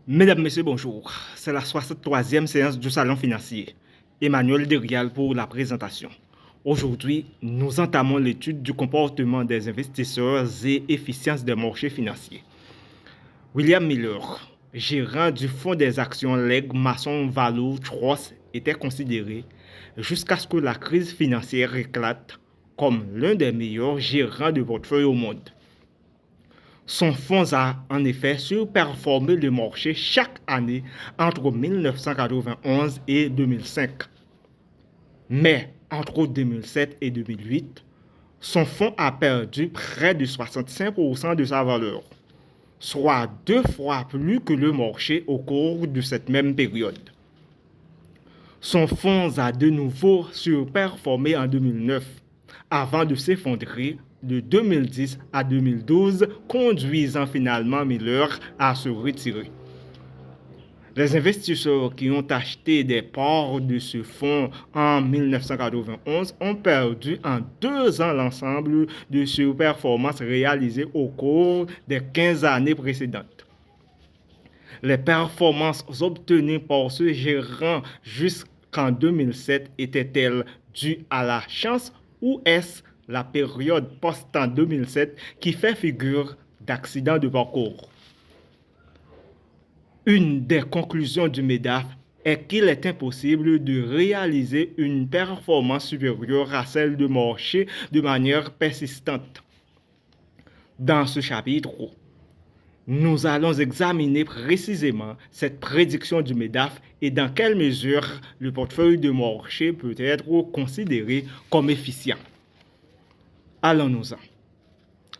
Mesdames, Messieurs, bonjour. C'est la 63e séance du Salon financier. Emmanuel Derial pour la présentation. Aujourd'hui, nous entamons l'étude du comportement des investisseurs et efficience des marchés financiers. William Miller, gérant du fonds des actions Legg Mason Value Trust, était considéré, jusqu'à ce que la crise financière éclate, comme l'un des meilleurs gérants de portefeuille au monde. Son fonds a en effet surperformé le marché chaque année entre 1991 et 2005. Mais entre 2007 et 2008, son fonds a perdu près de 65% de sa valeur, soit 2 fois plus que le marché au cours de cette même période. Son fonds a de nouveau surperformé en 2009, avant de s'effondrer de 2010 à 2012, conduisant finalement Miller à se retirer. Les investisseurs qui ont acheté des parts de ce fonds en 1991 ont perdu en 2 ans l'ensemble de surperformances réalisées au cours des 15 années précédentes. Les performances obtenues par ce gérant jusqu'en 2007 étaient-elles dues à la chance ou est-ce la période post-en 2007 qui fait figure d'accident de parcours? Une des conclusions du MEDAF est qu'il est impossible de réaliser une performance supérieure à celle du marché de manière persistante. Dans ce chapitre, nous allons examiner précisément cette prédiction du MEDAF et dans quelle mesure le portefeuille de marché peut être considéré comme efficient. Allons-nous-en.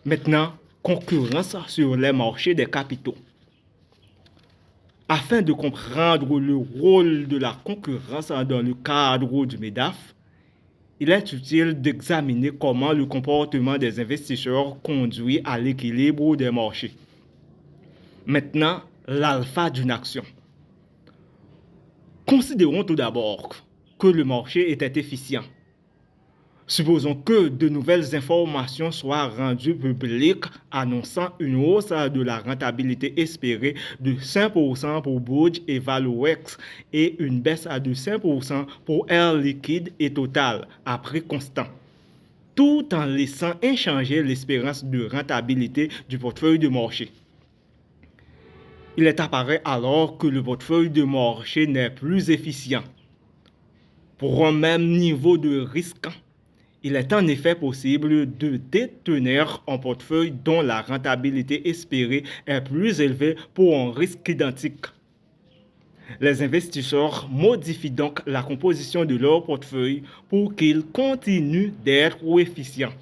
Maintenant, concurrence sur les marchés des capitaux. Afin de comprendre le rôle de la concurrence dans le cadre du MEDAF, il est utile d'examiner comment le comportement des investisseurs conduit à l'équilibre des marchés. Maintenant, l'alpha d'une action. Considérons tout d'abord que le marché était efficient. Supposons que de nouvelles informations soient rendues publiques annonçant une hausse de la rentabilité espérée de 5% pour Budge et ValueX et une baisse de 5% pour Air Liquide et Total à prix constant, tout en laissant inchangée l'espérance de rentabilité du portefeuille de marché. Il est apparu alors que le portefeuille de marché n'est plus efficient. Pour un même niveau de risque, il est en effet possible de détenir un portefeuille dont la rentabilité espérée est plus élevée pour un risque identique. Les investisseurs modifient donc la composition de leur portefeuille pour qu'il continue d'être efficient.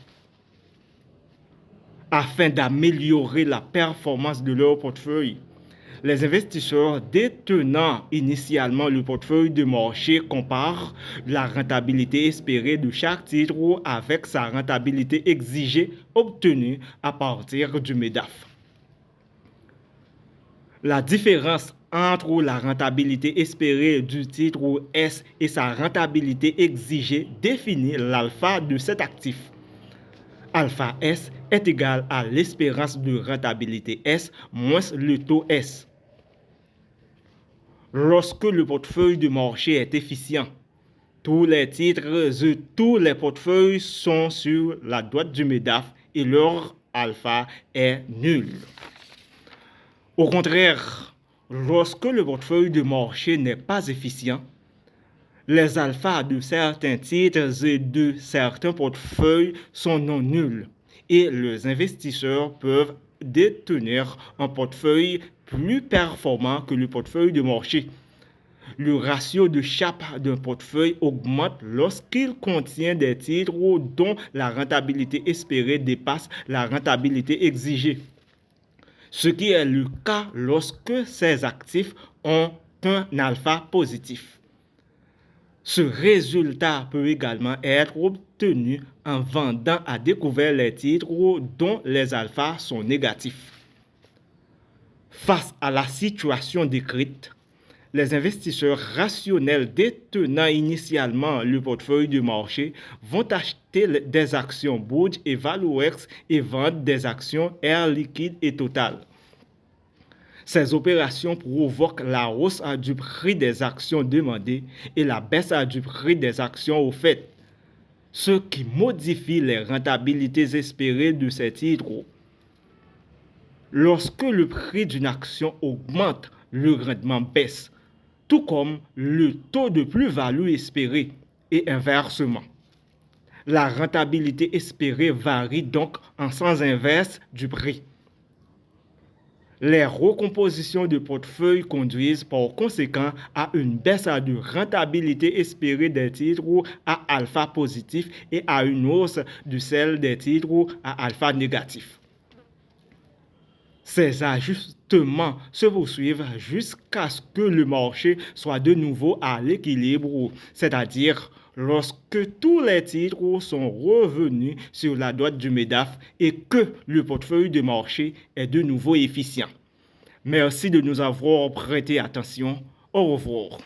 Afin d'améliorer la performance de leur portefeuille, les investisseurs détenant initialement le portefeuille de marché comparent la rentabilité espérée de chaque titre avec sa rentabilité exigée obtenue à partir du MEDAF. La différence entre la rentabilité espérée du titre S et sa rentabilité exigée définit l'alpha de cet actif. Alpha S est égal à l'espérance de rentabilité S moins le taux S. Lorsque le portefeuille de marché est efficient, tous les titres et tous les portefeuilles sont sur la droite du MEDAF et leur alpha est nul. Au contraire, lorsque le portefeuille de marché n'est pas efficient, les alphas de certains titres et de certains portefeuilles sont non nuls et les investisseurs peuvent détenir un portefeuille plus performant que le portefeuille de marché. Le ratio de Sharpe d'un portefeuille augmente lorsqu'il contient des titres dont la rentabilité espérée dépasse la rentabilité exigée, ce qui est le cas lorsque ces actifs ont un alpha positif. Ce résultat peut également être obtenu en vendant à découvert les titres dont les alphas sont négatifs. Face à la situation décrite, les investisseurs rationnels détenant initialement le portefeuille de marché vont acheter des actions Budge et ValueX et vendre des actions Air Liquide et Total. Ces opérations provoquent la hausse du prix des actions demandées et la baisse du prix des actions offertes, ce qui modifie les rentabilités espérées de ces titres. Lorsque le prix d'une action augmente, le rendement baisse, tout comme le taux de plus-value espéré et inversement. La rentabilité espérée varie donc en sens inverse du prix. Les recompositions de portefeuille conduisent par conséquent à une baisse de rentabilité espérée des titres à alpha positif et à une hausse de celle des titres à alpha négatif. Ces ajustements se poursuivent jusqu'à ce que le marché soit de nouveau à l'équilibre, c'est-à-dire lorsque tous les titres sont revenus sur la droite du MEDAF et que le portefeuille de marché est de nouveau efficient. Merci de nous avoir prêté attention. Au revoir.